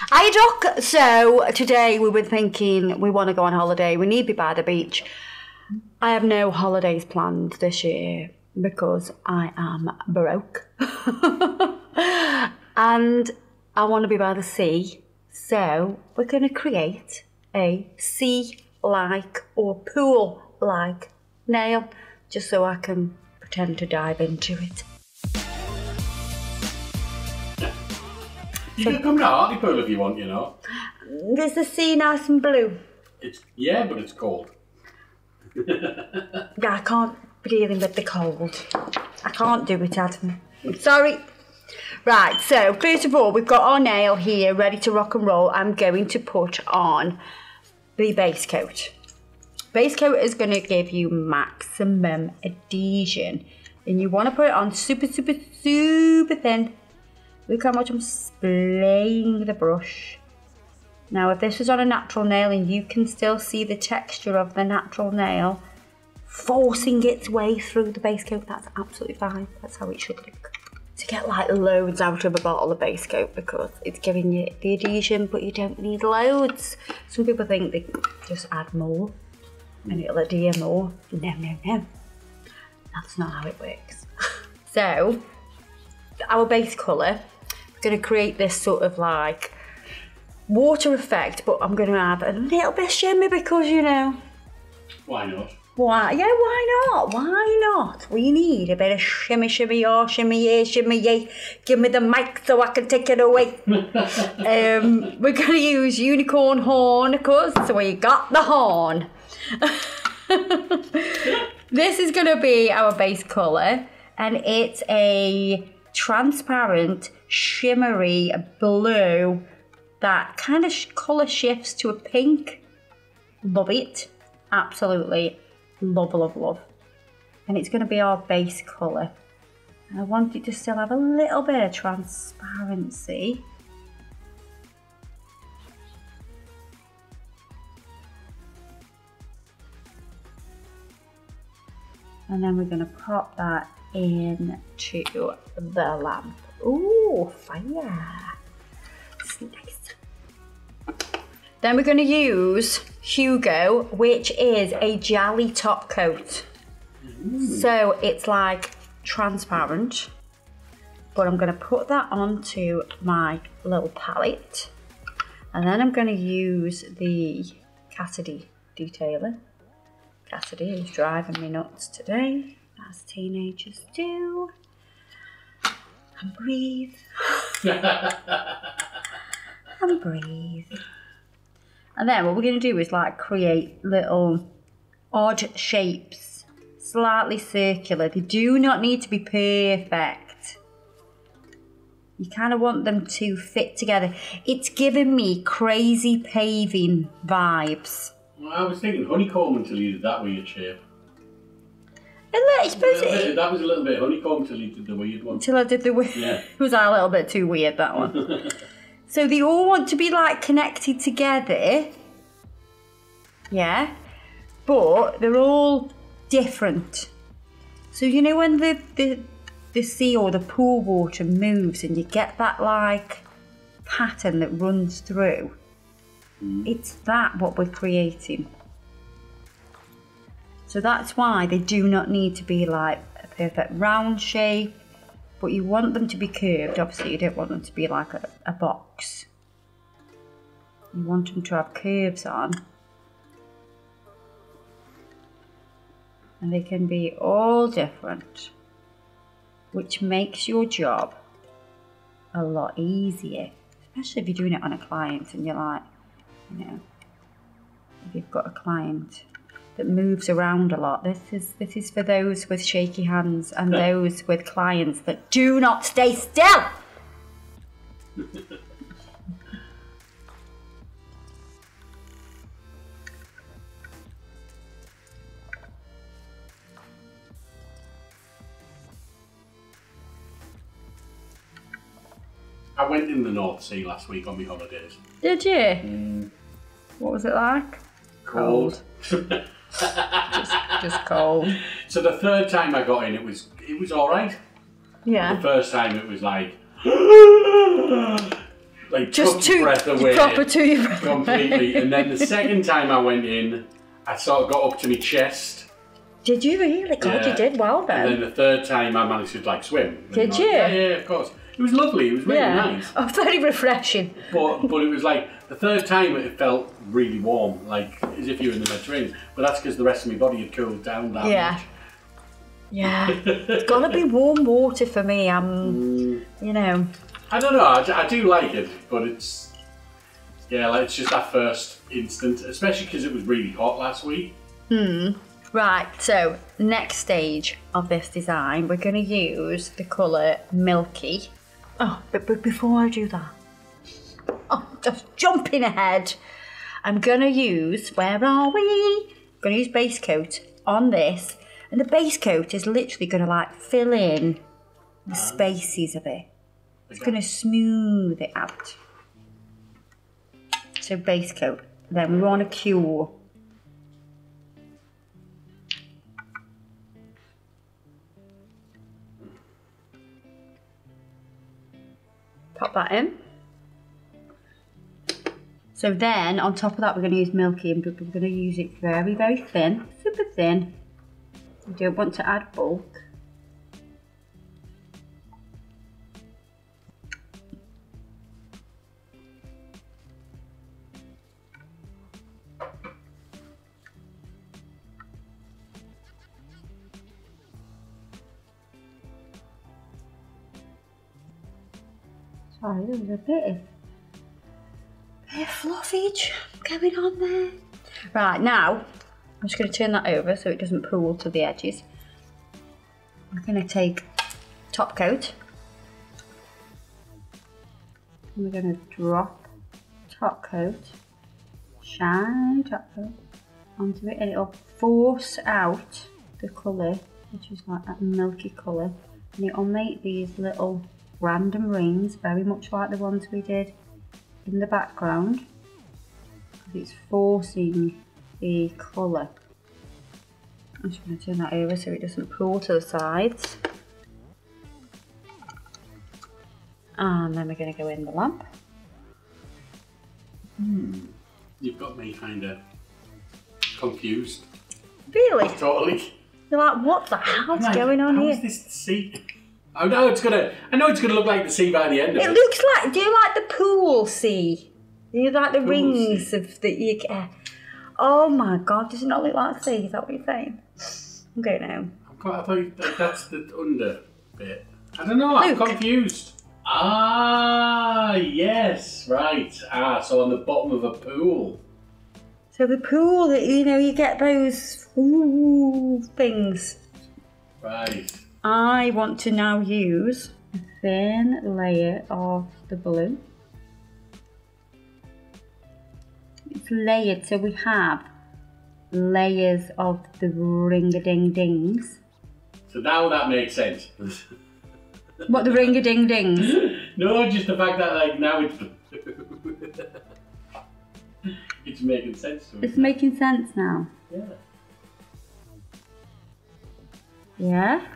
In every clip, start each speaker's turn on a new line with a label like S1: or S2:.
S1: Hiya Duck. So today we were thinking we want to go on holiday. We need to be by the beach. I have no holidays planned this year because I am broke. And I want to be by the sea. So we're going to create a sea-like or pool-like nail just so I can pretend to dive into it.
S2: You can come to Hartlepool if you want, you know.
S1: Is the sea nice and blue?
S2: Yeah, but it's cold.
S1: Yeah, I can't be dealing with the cold. I can't do it, Adam. Sorry. Right, so first of all, we've got our nail here ready to rock and roll. I'm going to put on the base coat. Base coat is going to give you maximum adhesion. And you want to put it on super, super, super thin. Look how much I'm splaying the brush. Now, if this was on a natural nail and you can still see the texture of the natural nail forcing its way through the base coat, that's absolutely fine. That's how it should look. To get like loads out of a bottle of base coat because it's giving you the adhesion, but you don't need loads. Some people think they just add more and it'll adhere more. No, no, no. That's not how it works. So, our base colour, I'm going to create this sort of like water effect, but I'm going to add a little bit of shimmer because, you know.
S2: Why not?
S1: Why? Yeah, why not? Why not? We need a bit of shimmy, shimmy, oh, shimmy, yeah, shimmy, yay. Give me the mic so I can take it away. We're going to use unicorn horn, of course, so we got the horn. This is going to be our base colour, and it's a transparent, shimmery blue that kind of colour shifts to a pink. Love it. Absolutely. Love, love, love. And it's going to be our base colour. And I want it to still have a little bit of transparency. And then we're going to pop that into the lamp. Ooh, fire. It's nice. Then we're going to use Hugo, which is a jelly top coat. So it's like transparent, but I'm going to put that onto my little palette, and then I'm going to use the Cassidy detailer. Cassidy is driving me nuts today, as teenagers do. And breathe. And breathe. And then what we're going to do is like create little odd shapes, slightly circular. They do not need to be perfect. You kind of want them to fit together. It's giving me crazy paving vibes.
S2: Well, I was thinking honeycomb until you did that weird shape.
S1: I suppose
S2: that was a little bit honeycomb until you did the weird one.
S1: Until I did the weird.
S2: Yeah.
S1: It was a little bit too weird, that one. So they all want to be like connected together, yeah, but they're all different. So you know when the sea or the pool water moves and you get that like pattern that runs through, it's that what we're creating. So that's why they do not need to be like a perfect round shape. But you want them to be curved. Obviously, you don't want them to be like a box. You want them to have curves on. And they can be all different, which makes your job a lot easier. Especially if you're doing it on a client and you're like, you know, if you've got a client that moves around a lot. This is for those with shaky hands and those with clients that do not stay still.
S2: I went in the North Sea last week on my holidays.
S1: Did you? What was it like?
S2: Cold.
S1: just cold.
S2: So the third time I got in, it was all right.
S1: Yeah.
S2: The first time it was like, like
S1: just
S2: took your breath away.
S1: Proper to your breath
S2: completely. And then the second time I went in, I sort of got up to my chest.
S1: Did you really? God, you did well then.
S2: And then the third time I managed to like swim.
S1: Did you?
S2: Yeah, of course. It was lovely. It was really nice.
S1: Oh, very refreshing.
S2: But it was like the third time it felt really warm, like as if you were in the Mediterranean. But that's because the rest of my body had cooled down that much.
S1: Yeah. It's got to be warm water for me. You know.
S2: I don't know. I do like it, but it's like it's just that first instant, especially because it was really hot last week.
S1: Right, so next stage of this design, we're going to use the colour Milky. Oh, but before I do that, just jumping ahead, I'm going to use, where are we? I'm going to use base coat on this, and the base coat is literally going to like fill in the spaces of it. It's going to smooth it out. So base coat, then we want to cure. Pop that in. So then, on top of that, we're going to use Milky, and we're going to use it very, very thin, super thin. We don't want to add bulk. Sorry, there's a bit of fluffage going on there. Right, now, I'm just going to turn that over so it doesn't pool to the edges. I'm going to take top coat. And we're going to drop top coat, shiny top coat onto it, and it'll force out the colour, which is like that milky colour, and it'll make these little random rings, very much like the ones we did in the background, because it's forcing the colour. I'm just going to turn that over so it doesn't pull to the sides. And then we're going to go in the lamp.
S2: You've got me kind of confused.
S1: Really?
S2: Totally.
S1: You're like, what the hell's going on here?
S2: How is this the sea? I know it's gonna look like the sea by the end of it.
S1: It looks like, do you like the pool sea? Do you like the rings of the, you get? Oh my God, does it not look like the sea? Is that what you're saying? Okay now.
S2: I thought that's the under bit. I don't know, I'm confused. Ah, yes, right. Ah, so on the bottom of a pool.
S1: So the pool, you know, you get those things.
S2: Right.
S1: I want to now use a thin layer of the blue. It's layered, so we have layers of the ring-a-ding-dings.
S2: So now that makes sense.
S1: What, the ring-a-ding-dings?
S2: No, just the fact that like now it's it's making sense to me.
S1: It's making sense now.
S2: Yeah.
S1: Yeah.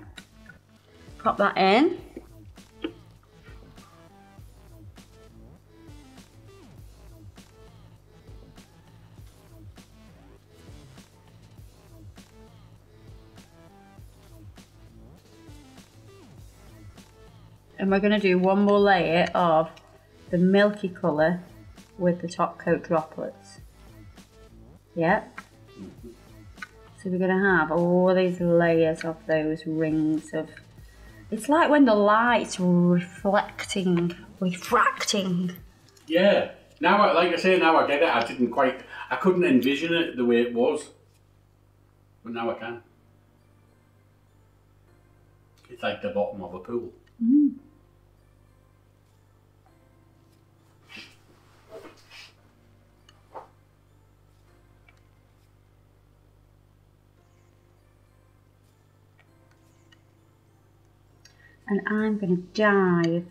S1: Pop that in. And we're going to do one more layer of the milky colour with the top coat droplets. Yep. So we're going to have all these layers of those rings of... It's like when the light's refracting.
S2: Yeah. Now, like I say, now I get it. I couldn't envision it the way it was. But now I can. It's like the bottom of a pool.
S1: Mm. And I'm going to dive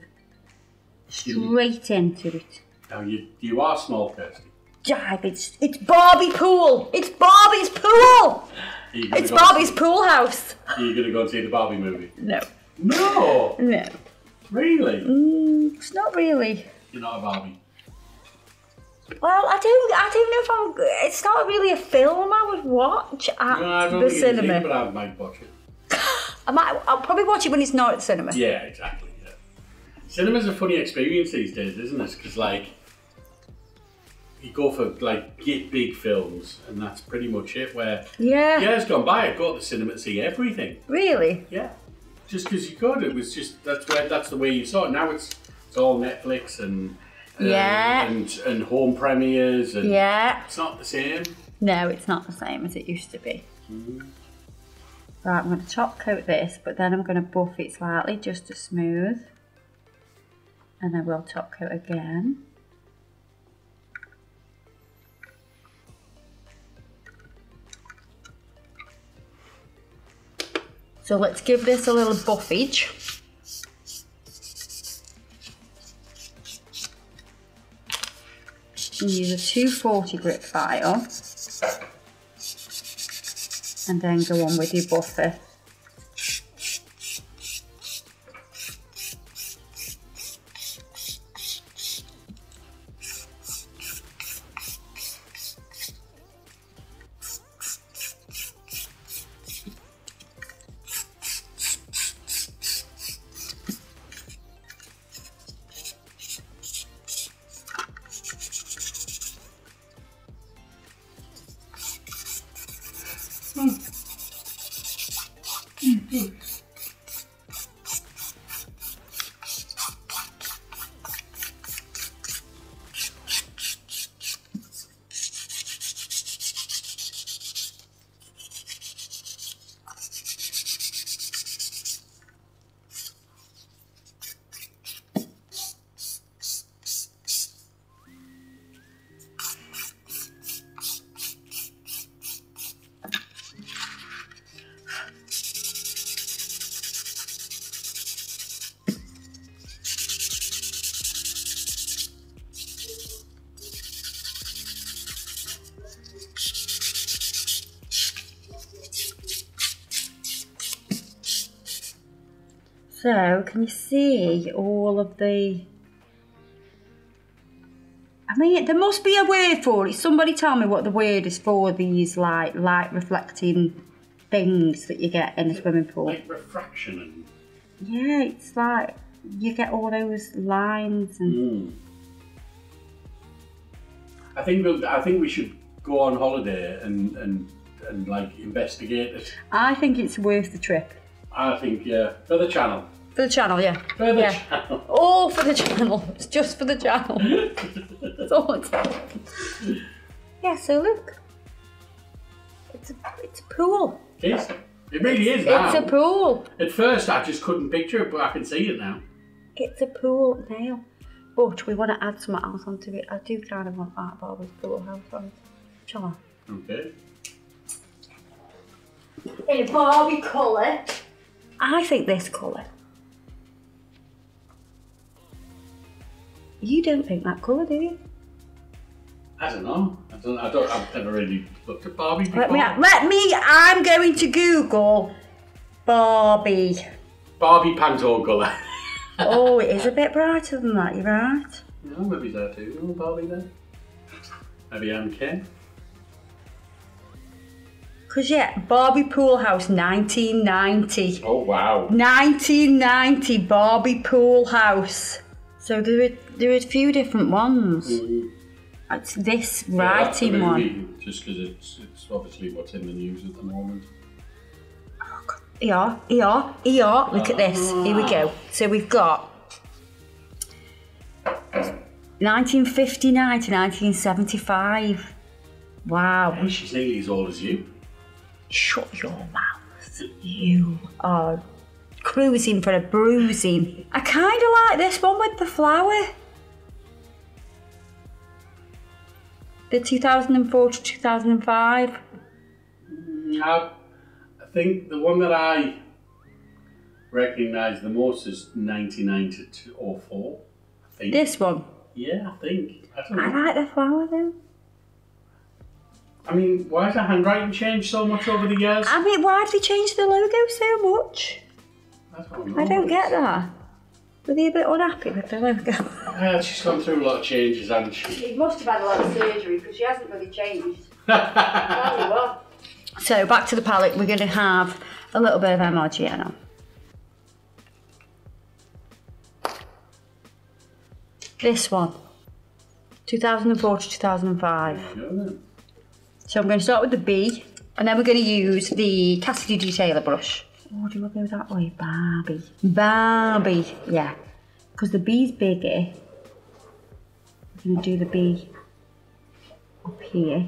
S1: straight into it.
S2: Now you are small, Kirsty.
S1: Dive, it's Barbie pool! It's Barbie's pool! It's Barbie's pool house!
S2: Are you going to go and see the Barbie movie?
S1: No.
S2: No!
S1: No.
S2: Really?
S1: It's not really.
S2: You're not a Barbie.
S1: Well, I don't know if I'm. It's not really a film I would watch at
S2: I don't
S1: the
S2: think
S1: cinema.
S2: But I might watch it.
S1: I'll probably watch it when it's not at the cinema.
S2: Yeah, exactly. Yeah. Cinema's a funny experience these days, isn't it? Because like, you go for like big films, and that's pretty much it. Where years gone by, I'd go to the cinema to see everything.
S1: Really?
S2: Yeah. Just because you could, it was just that's the way you saw it. Now it's all Netflix and home premieres and it's not the same.
S1: No, it's not the same as it used to be. Right, I'm going to top coat this, but then I'm going to buff it slightly just to smooth, and I will top coat again. So let's give this a little buffage. Use a 240 grit file and then go on with your buffer. So, can you see all of the... I mean, there must be a word for it. Somebody tell me what the word is for these like light reflecting things that you get in a swimming pool.
S2: Like refraction and...
S1: Yeah, it's like you get all those lines and...
S2: I think we should go on holiday and like investigate it.
S1: I think it's worth the trip.
S2: I think, yeah, for the channel.
S1: For the channel, yeah.
S2: For the channel.
S1: All for the channel. It's just for the channel. That's all it's for. Yeah, so look. It's a pool.
S2: It is. It really is now.
S1: It's a pool.
S2: At first I just couldn't picture it, but I can see it now.
S1: It's a pool now. But we want to add something else onto it. I do kind of want that Barbie's pool house on it. Shall I?
S2: Okay.
S1: In a Barbie colour. I think this colour. You don't think that colour, do you?
S2: I don't know. I've never really looked at Barbie before.
S1: I'm going to Google Barbie.
S2: Barbie Pantone colour.
S1: Oh, it is a bit brighter than that, you're right.
S2: No, maybe there too. No Barbie there. Maybe I'm Ken.
S1: Because yeah, Barbie Pool House 1990.
S2: Oh wow.
S1: 1990 Barbie Pool House. So there are a few different ones. It's this writing one.
S2: Just because it's obviously what's in the news at the moment.
S1: ER. Look at this. Here we go. So we've got 1959 to 1975. Wow.
S2: Hey, she's nearly as old as you.
S1: Shut your mouth. You are cruising for a bruising. I kind of like this one with the flower. The 2004 to 2005.
S2: I think the one that I recognise the most is 99 to 2004. I think.
S1: This one?
S2: Yeah, I think. I don't know.
S1: I like the flower though.
S2: I mean, why has the handwriting changed so much over the years?
S1: I mean, why have they changed the logo so much?
S2: I don't know.
S1: I don't get that. Were they a bit unhappy with the logo?
S2: Yeah, she's gone through a lot of changes, hasn't she?
S1: She must have had a lot of surgery because she hasn't really changed. Tell you what. So back to the palette, we're going to have a little bit of MRGN on. This one, 2004 to 2005. So I'm going to start with the B, and then we're going to use the Cassidy detailer brush. Oh, do you want to go that way? Barbie. Barbie, yeah. Because the B's bigger. I'm going to do the B up here.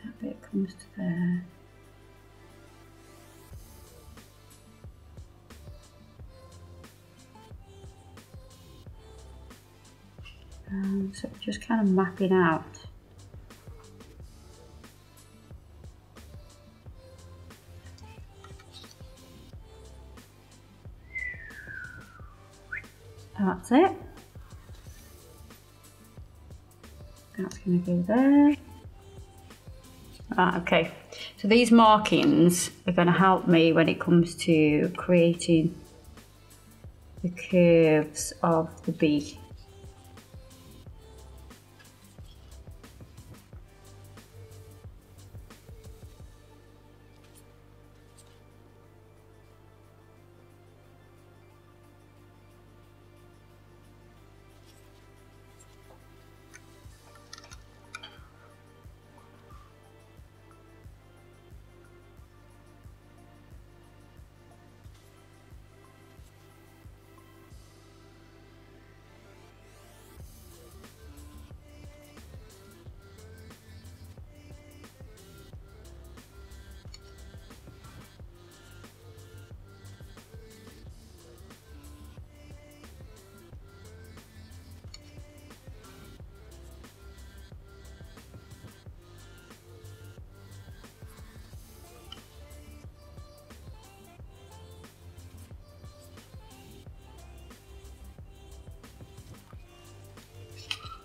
S1: That bit comes to there. So just kind of mapping out. That's it. That's going to go there. Okay. So these markings are going to help me when it comes to creating the curves of the B.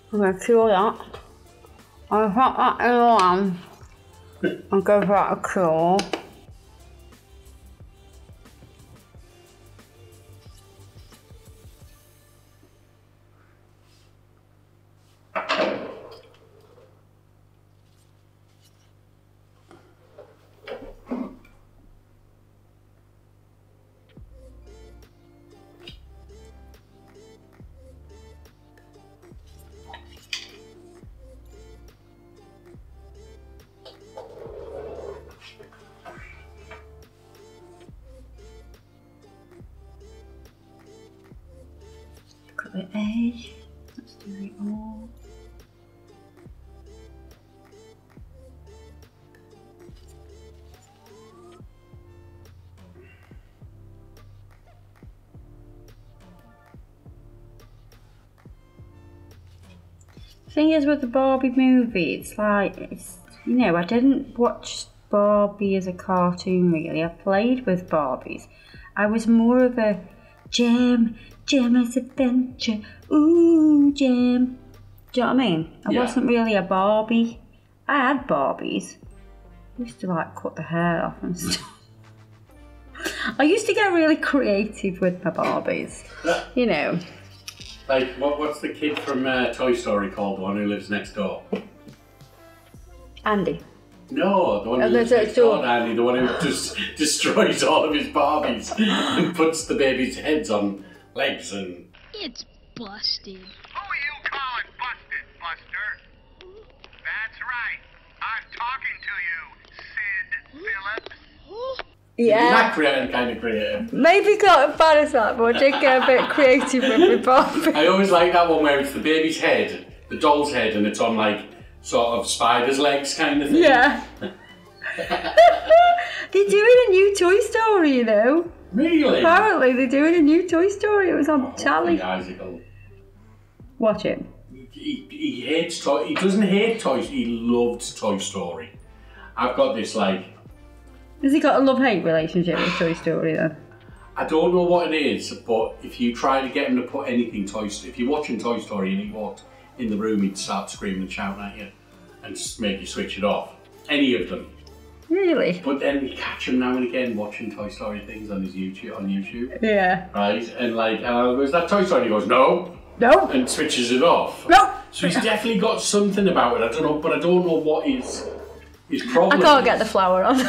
S1: I'm going to cure that. I'll put that in on and go for that a cure. Got the A, let's do it all. The thing is with the Barbie movie, it's like, you know, I didn't watch Barbie as a cartoon really. I played with Barbies. I was more of a Gemma's adventure, ooh, Gem. Do you know what I mean? I wasn't really a Barbie. I had Barbies. I used to like cut the hair off and stuff. I used to get really creative with my Barbies, you know.
S2: Like, what's the kid from Toy Story called, the one who lives next door?
S1: Andy.
S2: No, the one who lives next door, Andy, the one who just destroys all of his Barbies and puts the babies' heads on legs and...
S3: It's busted.
S4: Who are you calling busted, Buster? That's right. I'm talking to you, Sid Phillips.
S1: Yeah.
S2: You're not creative, kind of creative.
S1: Maybe not as bad as that, but I did get a bit creative with my Barbie.
S2: I always like that one where it's the baby's head, the doll's head, and it's on like sort of spider's legs kind of thing. Yeah.
S1: They're doing a new Toy Story, you know.
S2: Really?
S1: Apparently they're doing a new Toy Story. It was on telly. Watch it.
S2: He hates toys. He doesn't hate toys. He loved Toy Story. I've got this like...
S1: Has he got a love-hate relationship with Toy Story then?
S2: I don't know what it is, but if you try to get him to put anything Toy Story... If you're watching Toy Story and he walked in the room, he'd start screaming and shouting at you and make you switch it off. Any of them.
S1: Really?
S2: But then we catch him now and again watching Toy Story things on his YouTube.
S1: Yeah.
S2: Right? And like, is that Toy Story? He goes, no.
S1: No.
S2: And switches it off.
S1: No.
S2: So he's definitely got something about it. I don't know, but I don't know what his problem
S1: I can't
S2: is.
S1: get the flower on.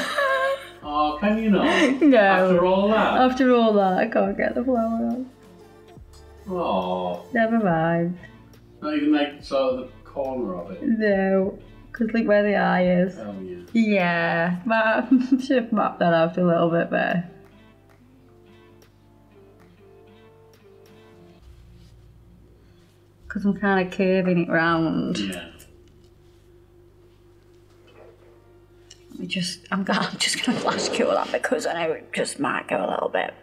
S2: Oh, can you not?
S1: No.
S2: After all that?
S1: After all that, I can't get the flower on.
S2: Oh.
S1: Never mind.
S2: Not even like sort of the corner of it?
S1: No. Because look where the eye is.
S2: Oh, yeah.
S1: Yeah. Should have mapped that out a little bit better. Because I'm kind of curving it round.
S2: Yeah.
S1: I'm just going to flash cure that because I know it just might go a little bit.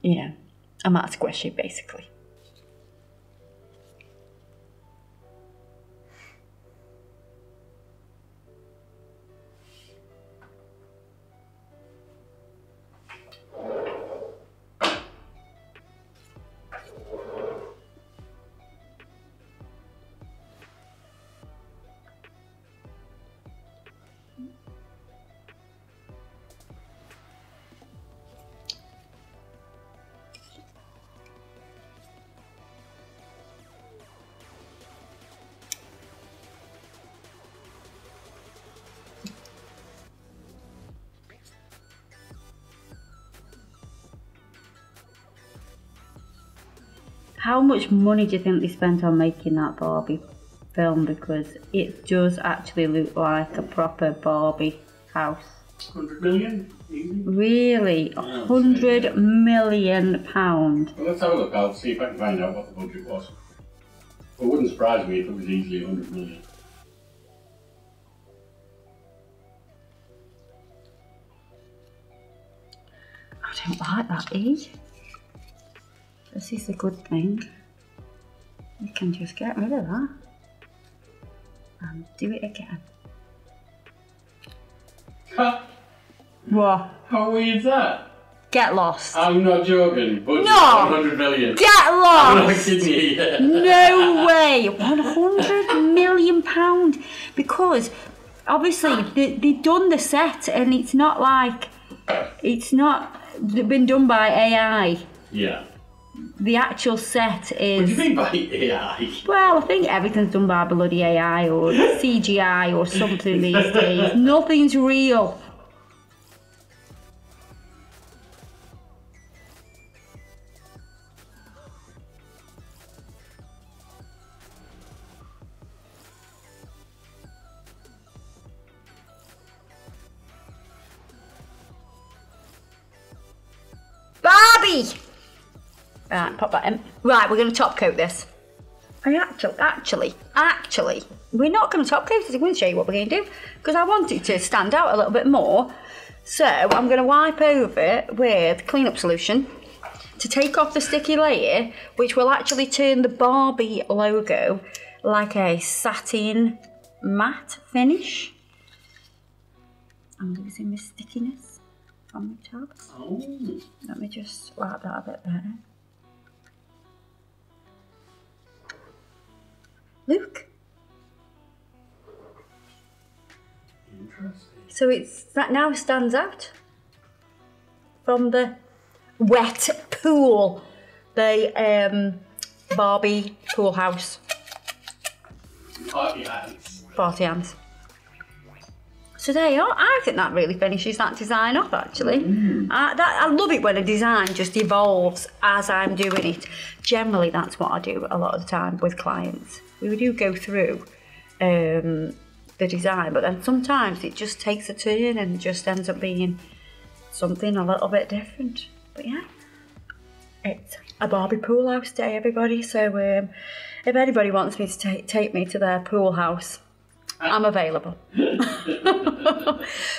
S1: Yeah. I might squish it basically. How much money do you think they spent on making that Barbie film? Because it does actually look like a proper Barbie house.
S2: 100 million? Easy.
S1: Really? £100 million?
S2: Well, let's have a look. I'll see if I can find out what the budget was. It wouldn't surprise me if it was easily 100 million.
S1: I don't like that, E. This is a good thing. You can just get rid of that and do it again. What?
S2: How weird is that?
S1: Get lost.
S2: I'm not joking. Budget
S1: No!
S2: 100 million.
S1: Get lost!
S2: I'm not kidding you.
S1: No way! £100 million. Because obviously they've done the set and it's not like it's not been done by AI.
S2: Yeah.
S1: The actual set is...
S2: What do you mean by AI?
S1: Well, I think everything's done by bloody AI or CGI or something these days. Nothing's real. Barbie! Right, pop that in. Right, we're going to top coat this. Actually, we're not going to top coat it. I'm going to show you what we're going to do because I want it to stand out a little bit more. So I'm going to wipe over it with clean-up solution to take off the sticky layer, which will actually turn the Barbie logo like a satin matte finish. I'm losing my stickiness from the tabs.
S2: Oh.
S1: Let me just wipe that a bit better. Look.
S2: Interesting.
S1: So that now stands out from the wet pool, the Barbie pool house.
S2: Party hands.
S1: Party hands. So there you are. I think that really finishes that design off actually. I love it when a design just evolves as I'm doing it. Generally that's what I do a lot of the time with clients. We do go through the design, but then sometimes it just takes a turn and just ends up being something a little bit different. But yeah, it's a Barbie pool house day, everybody. So if anybody wants me to take me to their pool house, I'm available.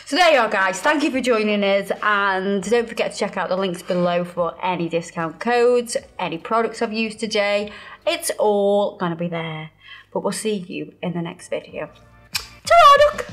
S1: So there you are, guys. Thank you for joining us, and don't forget to check out the links below for any discount codes, any products I've used today. It's all gonna be there. But we'll see you in the next video. Ta-ra, Duck!